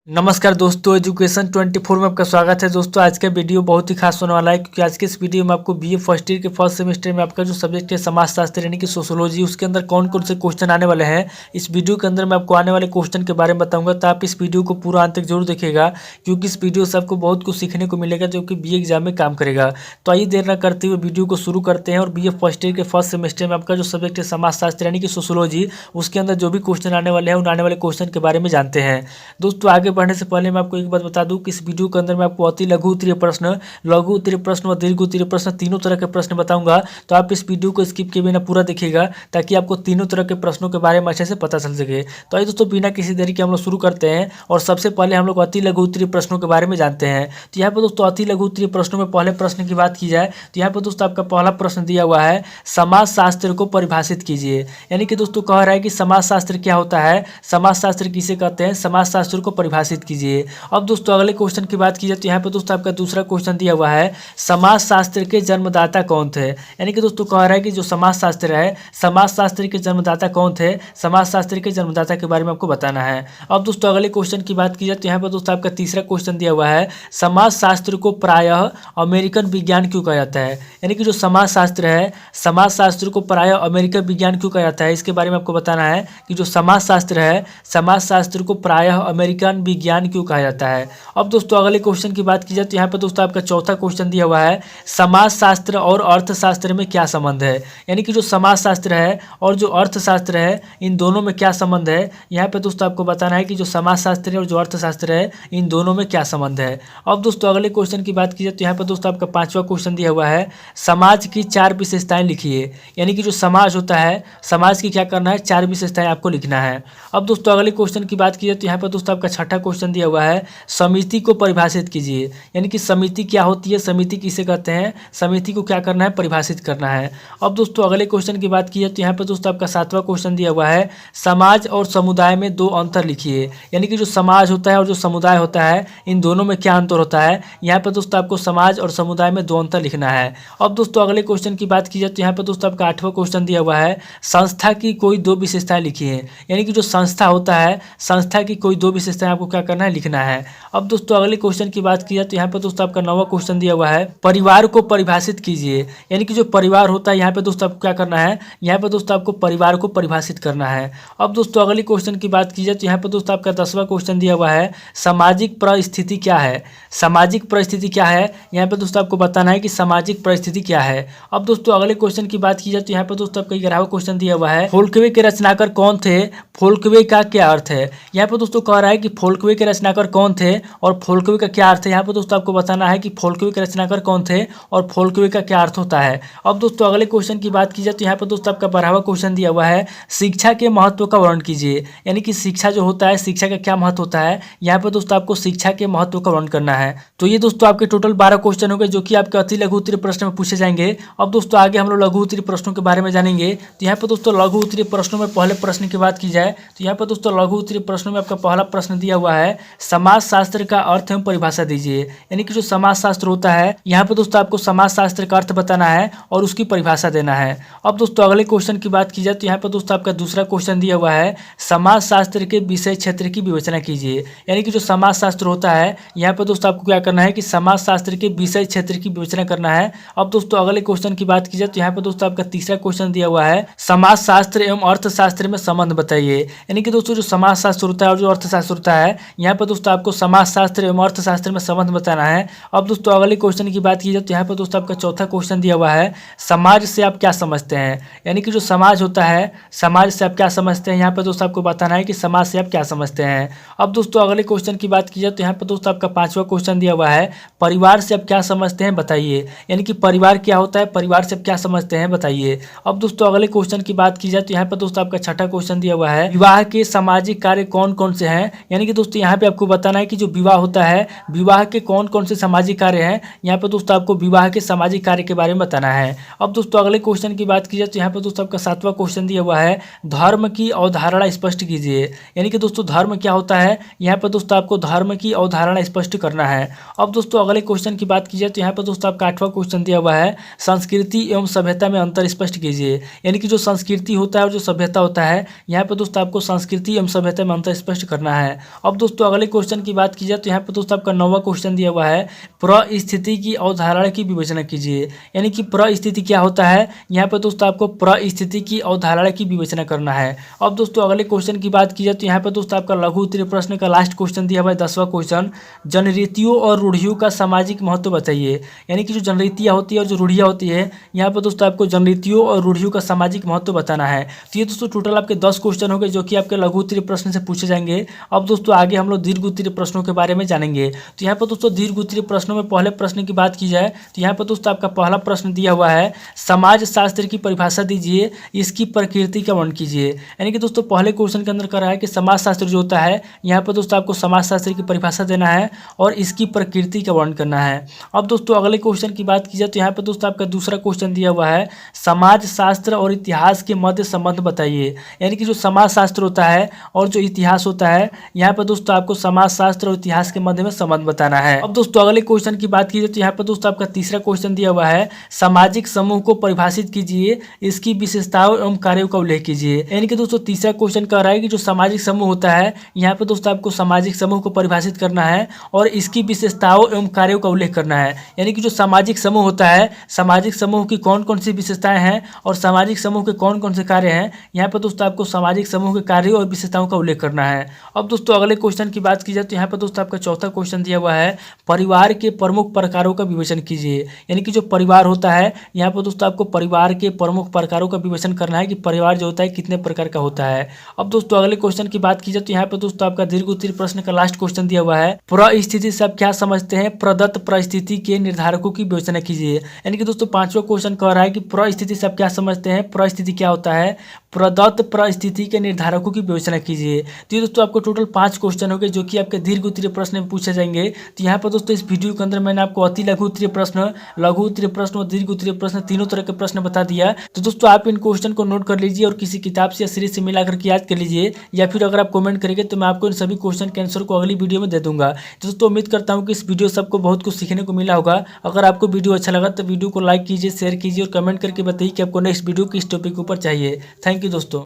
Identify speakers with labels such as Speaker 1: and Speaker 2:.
Speaker 1: नमस्कार दोस्तों, एजुकेशन 24 में आपका स्वागत है। दोस्तों आज का वीडियो बहुत ही खास होने वाला है क्योंकि आज के इस वीडियो में आपको बीए फर्स्ट ईयर के फर्स्ट सेमेस्टर में आपका जो सब्जेक्ट है समाजशास्त्र यानी कि सोशोलॉजी, उसके अंदर कौन कौन से क्वेश्चन आने वाले हैं, इस वीडियो के अंदर मैं आपको आने वाले क्वेश्चन के बारे में बताऊंगा। तो आप इस वीडियो को पूरा अंत तक जरूर देखिएगा क्योंकि इस वीडियो से आपको बहुत कुछ सीखने को मिलेगा जो कि बीए एग्जाम में काम करेगा। तो आइए देर न करते हुए वीडियो को शुरू करते हैं और बीए फर्स्ट ईयर के फर्स्ट सेमेस्टर में आपका जो सब्जेक्ट है समाजशास्त्र यानी कि सोशोलॉजी, उसके अंदर जो भी क्वेश्चन आने वाले हैं उन आने वाले क्वेश्चन के बारे में जानते हैं। दोस्तों आगे बढ़ने से पहले मैं आपको एक बात बता दूं कि इस वीडियो के अंदर मैं आपको अति लघु उत्तरीय प्रश्न, लघु उत्तरीय प्रश्न और दीर्घ उत्तरीय प्रश्न तीनों तरह के प्रश्न बताऊंगा। तो आप इस वीडियो को स्किप किए बिना पूरा देखिएगा ताकि आपको तीनों तरह के प्रश्नों के बारे में अच्छे से पता चल सके। तो आइए दोस्तों बिना किसी देरी के हम लोग शुरू करते हैं और सबसे पहले हम लोग अति लघु उत्तरीय प्रश्नों के बारे में जानते हैं। तो यहाँ पर दोस्तों अति लघु उत्तरीय प्रश्नों में पहले प्रश्न की बात की जाए तो यहाँ पर दोस्तों आपका पहला प्रश्न दिया हुआ है, समाजशास्त्र को परिभाषित कीजिए। यानी कि दोस्तों कह रहा है कि समाजशास्त्र क्या होता है, समाजशास्त्र किसे कहते हैं, समाजशास्त्र को परिभाषित कीजिए। अब दोस्तों अगले क्वेश्चन की बात की जाए तो यहाँ पे दोस्तों आपका दूसरा क्वेश्चन दिया हुआ है, समाजशास्त्र के जन्मदाता कौन थे। यानी कि दोस्तों कह रहा है कि जो समाजशास्त्र है, समाजशास्त्र के जन्मदाता कौन थे, समाजशास्त्र के जन्मदाता के बारे में आपको बताना है। अब दोस्तों अगले क्वेश्चन की बात की जाए तो यहाँ पर दोस्तों आपका तीसरा क्वेश्चन दिया हुआ है, समाजशास्त्र को प्रायः अमेरिकन विज्ञान क्यों कहा जाता है। यानी कि जो समाजशास्त्र है, समाजशास्त्र को प्रायः अमेरिकन विज्ञान क्यों कहा जाता है, इसके बारे में आपको बताना है कि जो समाजशास्त्र है, समाजशास्त्र को प्रायः अमेरिकन विज्ञान क्यों कहा जाता है। अब दोस्तों अगले क्वेश्चन की बात की जाए तो यहाँ पर दोस्तों आपका चौथा क्वेश्चन दिया हुआ है, समाजशास्त्र और अर्थशास्त्र में क्या संबंध है। यानी कि जो समाजशास्त्र है और जो अर्थशास्त्र है इन दोनों में क्या संबंध है। यहाँ पे दोस्तों आपको बताना है कि जो समाजशास्त्र है और जो अर्थशास्त्र है इन दोनों में क्या संबंध है। अब दोस्तों अगले क्वेश्चन की बात की जाए तो यहाँ पर दोस्तों आपका पांचवा क्वेश्चन दिया हुआ है, समाज की 4 विशेषताएं लिखिए। यानी कि जो समाज होता है, समाज की क्या करना है, 4 विशेषताएं आपको लिखना है। अब दोस्तों अगले क्वेश्चन की बात की जाए तो यहाँ पर दोस्तों आपका छठा क्वेश्चन दिया हुआ है, समिति को परिभाषित कीजिए। यानी कि समिति क्या होती है, समिति किसे कहते हैं, समिति को क्या करना है, परिभाषित करना है। अब दोस्तों अगले क्वेश्चन की बात की जाए तो यहाँ पर दोस्तों आपका सातवां क्वेश्चन दिया हुआ है, समाज और समुदाय में 2 अंतर लिखिए। यानी कि जो समाज होता है और जो समुदाय होता है इन दोनों में क्या अंतर होता है। यहाँ पर दोस्तों आपको समाज और समुदाय में 2 अंतर लिखना है। अब दोस्तों अगले क्वेश्चन की बात की जाए तो यहाँ पर दोस्तों आपका 8वां क्वेश्चन दिया हुआ है, संस्था की कोई 2 विशेषताएं लिखिए। यानी कि जो संस्था होता है, संस्था की कोई 2 विशेषताएं आपको क्या करना है, लिखना है। अब दोस्तों अगले क्वेश्चन की बात की जाए तो यहाँ पर दोस्तों आपका 9वां क्वेश्चन दिया हुआ है, परिवार को परिभाषित कीजिए। यानी कि जो परिवार होता है यहाँ पे दोस्तों आपको क्या करना है, यहाँ पे दोस्तों आपको परिवार को परिभाषित करना है। अब दोस्तों अगले क्वेश्चन की बात की जाए तो यहाँ पे दोस्तों आपका 10वां क्वेश्चन दिया हुआ है, सामाजिक परिस्थिति क्या है। सामाजिक परिस्थिति क्या है, यहाँ पे दोस्तों आपको बताना है कि सामाजिक परिस्थिति क्या है। अब दोस्तों अगले क्वेश्चन की बात की जाए तो यहाँ पे दोस्तों आपका 11वां क्वेश्चन दिया हुआ है, फोल्कवे के रचनाकार कौन थे, फोल्कवे का क्या अर्थ है। यहाँ पे दोस्तों कह रहा है कि फोल्कवे के रचनाकार कौन थे और फोल्कवे का क्या अर्थ है। यहाँ पे दोस्तों आपको बताना है कि फोल्कवे के रचनाकार कौन थे और फोल्कवे का क्या अर्थ होता है। अब दोस्तों अगले क्वेश्चन की बात की जाए तो यहाँ पे दोस्तों आपका 12वां क्वेश्चन दिया हुआ है, शिक्षा के महत्व का वर्णन कीजिए। यानी कि शिक्षा जो होता है, शिक्षा का क्या महत्व होता है। यहाँ पे दोस्तों आपको शिक्षा के महत्व का वर्णन करना है। तो ये दोस्तों आपके टोटल 12 क्वेश्चन हो गए जो कि आपके अति लघु उत्तरीय प्रश्न में पूछे जाएंगे। अब दोस्तों आगे हम लोग लघु उत्तरीय प्रश्नों के बारे में जानेंगे। तो यहाँ पे दोस्तों लघु उत्तरीय प्रश्नों में पहले प्रश्न की बात की जाए तो यहाँ पे दोस्तों लघु उत्तरीय प्रश्नों में आपका पहला प्रश्न दिया हुआ है, समाजशास्त्र का अर्थ एवं परिभाषा दीजिए। यानी कि जो समाजशास्त्र होता है, यहाँ पे दोस्तों आपको समाजशास्त्र का अर्थ बताना है और उसकी परिभाषा देना है। अब दोस्तों अगले क्वेश्चन की बात की जाए तो यहाँ पे दोस्तों आपका दूसरा क्वेश्चन दिया हुआ है, समाजशास्त्र के विषय क्षेत्र की विवेचना कीजिए। यानी कि जो समाजशास्त्र होता है, यहाँ पे दोस्तों आपको क्या करना है कि समाजशास्त्र के विषय क्षेत्र की विवेचना करना है। अब दोस्तों अगले क्वेश्चन की बात की जाए तो यहाँ पे दोस्तों आपका तीसरा क्वेश्चन दिया हुआ है, समाजशास्त्र एवं अर्थशास्त्र में संबंध बताइए। यानी कि दोस्तों जो समाजशास्त्र होता है और जो अर्थशास्त्र होता है, यहाँ पे दोस्तों आपको समाजशास्त्र एवं अर्थशास्त्र में संबंध बताना है। अब दोस्तों अगले क्वेश्चन की बात की जाए तो यहाँ पे दोस्तों आपका चौथा क्वेश्चन दिया हुआ है, समाज से आप क्या समझते हैं। यानी कि जो समाज होता है, समाज से आप क्या समझते हैं। यहाँ पे दोस्तों आपको बताना है कि समाज से आप क्या समझते हैं। अब दोस्तों अगले क्वेश्चन की बात की जाए तो यहाँ पे दोस्तों आपका 5वां क्वेश्चन दिया हुआ है, परिवार से आप क्या समझते हैं बताइए। यानी कि परिवार क्या होता है, परिवार से आप क्या समझते हैं बताइए। अब दोस्तों अगले क्वेश्चन की बात की जाए तो यहाँ पे दोस्तों आपका छठा क्वेश्चन दिया हुआ है, विवाह के सामाजिक कार्य कौन कौन से हैं। यानी कि दोस्तों यहाँ पे आपको बताना है कि जो विवाह होता है, विवाह के कौन कौन से सामाजिक कार्य हैं। यहाँ पे दोस्तों आपको विवाह के सामाजिक कार्य के बारे में बताना है। अब दोस्तों अगले क्वेश्चन की बात की जाए तो यहाँ पे दोस्तों आपका 7वां क्वेश्चन दिया हुआ है, धर्म की अवधारणा स्पष्ट कीजिए। यानी कि दोस्तों धर्म क्या होता है, यहाँ पे दोस्तों आपको धर्म की अवधारणा स्पष्ट करना है। अब दोस्तों अगले क्वेश्चन की बात की जाए तो यहाँ पे दोस्तों आपका 8वां क्वेश्चन दिया हुआ है, संस्कृति एवं सभ्यता में अंतर स्पष्ट कीजिए। यानी कि जो संस्कृति होता है और जो सभ्यता होता है, यहाँ पे दोस्तों आपको संस्कृति एवं सभ्यता में अंतर स्पष्ट करना है। अब अब दोस्तों अगले क्वेश्चन की बात की जाए तो यहाँ पे दोस्तों आपका 9वां क्वेश्चन दिया हुआ है, परिस्थिति की अवधारणा की विवेचना कीजिए। यानी कि परिस्थिति क्या होता है, यहाँ पे दोस्तों आपको परिस्थिति की अवधारणा की विवेचना करना है। अब दोस्तों अगले क्वेश्चन की बात की जाए तो यहाँ पे दोस्तों आपका लघु उत्तरीय प्रश्न का लास्ट क्वेश्चन दिया हुआ है 10वां क्वेश्चन, जनरीतियों और रूढ़ियों का सामाजिक महत्व बताइए। यानी कि जो जनरीतियाँ होती है और जो रूढ़ियाँ होती है, यहाँ पर दोस्तों आपको जनरीतियों और रूढ़ियों का सामाजिक महत्व बताना है। तो ये दोस्तों टोटल आपके 10 क्वेश्चन हो गए जो कि आपके लघु उत्तरीय प्रश्न से पूछे जाएंगे। अब दोस्तों आगे हम लोग दीर्घ उत्तरीय प्रश्नों के बारे में जानेंगे। तो यहाँ पर दोस्तों दीर्घ उत्तरीय प्रश्नों में पहले प्रश्न की बात की जाए तो यहाँ पर दोस्तों आपका पहला प्रश्न दिया हुआ है, समाज शास्त्र की परिभाषा दीजिए, इसकी प्रकृति का वर्णन कीजिए। यानी कि दोस्तों पहले क्वेश्चन के अंदर कर रहा है कि समाज शास्त्र जो होता है, यहाँ पर दोस्तों आपको समाज शास्त्र की परिभाषा देना है और इसकी प्रकृति का वर्णन करना है। अब दोस्तों अगले क्वेश्चन की बात की जाए तो यहाँ पर दोस्तों आपका दूसरा क्वेश्चन दिया हुआ है, समाज शास्त्र और इतिहास के मध्य संबंध बताइए। यानी कि जो समाज शास्त्र होता है और जो इतिहास होता है, यहाँ पर दोस्तों आपको समाज शास्त्र और इतिहास के मध्य में संबंध बताना है। अब दोस्तों अगले क्वेश्चन की बात की जाए तो यहाँ पर दोस्तों आपका तीसरा क्वेश्चन दिया हुआ है, सामाजिक समूह को परिभाषित कीजिए, इसकी विशेषताओं एवं कार्यों का उल्लेख कीजिए। यानी कि दोस्तों तीसरा क्वेश्चन कह रहा है कि जो सामाजिक समूह होता है, यहाँ पर दोस्तों आपको सामाजिक समूह को परिभाषित करना है और इसकी विशेषताओं एवं कार्यों का उल्लेख करना है। यानी कि जो सामाजिक समूह होता है, सामाजिक समूह की कौन कौन सी विशेषताएं हैं और सामाजिक समूह के कौन कौन से कार्य हैं, यहाँ पर दोस्तों आपको सामाजिक समूह के कार्यों और विशेषताओं का उल्लेख करना है। अब दोस्तों अगले क्वेश्चन की बात की जाए तो यहाँ पर दोस्तों आपका चौथा क्वेश्चन दिया हुआ है, परिवार के प्रमुख प्रकारों का विवेचन कीजिए। यानी कि जो परिवार होता है, यहाँ पर दोस्तों आपको परिवार के प्रमुख प्रकारों का विवेचन करना है कि परिवार जो होता है कितने प्रकार का होता है। अब दोस्तों अगले क्वेश्चन की बात की जाए तो यहाँ पर दोस्तों आपका दीर्घ उत्तरीय प्रश्न का लास्ट क्वेश्चन दिया हुआ है, परिस्थिति से आप क्या समझते हैं, प्रदत्त परिस्थिति के निर्धारकों की विवेचना कीजिए। यानी कि दोस्तों पांचवा क्वेश्चन कह रहा है कि परिस्थिति से आप क्या समझते हैं, परिस्थिति क्या होता है, प्रदत्त परिस्थिति के निर्धारकों की विवेचना कीजिए। तो ये दोस्तों आपको टोटल 5 क्वेश्चन हो गए जो कि आपके दीर्घ उत्तरीय प्रश्न में पूछे जाएंगे। तो यहाँ पर दोस्तों इस वीडियो के अंदर मैंने आपको अति लघु उत्तरीय प्रश्न, लघु उत्तरीय प्रश्न और दीर्घ उत्तरीय प्रश्न तीनों तरह के प्रश्न बता दिया। तो दोस्तों आप इन क्वेश्चन को नोट कर लीजिए और किसी किताब से या सीरीज से मिला करके याद कर लीजिए, या फिर अगर आप कमेंट करेंगे तो मैं आपको इन सभी क्वेश्चन के आंसर को अगली वीडियो में दे दूंगा। तो दोस्तों उम्मीद करता हूँ कि इस वीडियो से आपको बहुत कुछ सीखने को मिला होगा। अगर आपको वीडियो अच्छा लगा तो वीडियो को लाइक कीजिए, शेयर कीजिए और कमेंट करके बताइए कि आपको नेक्स्ट वीडियो किस टॉपिक के ऊपर चाहिए। थैंक यू दोस्तों।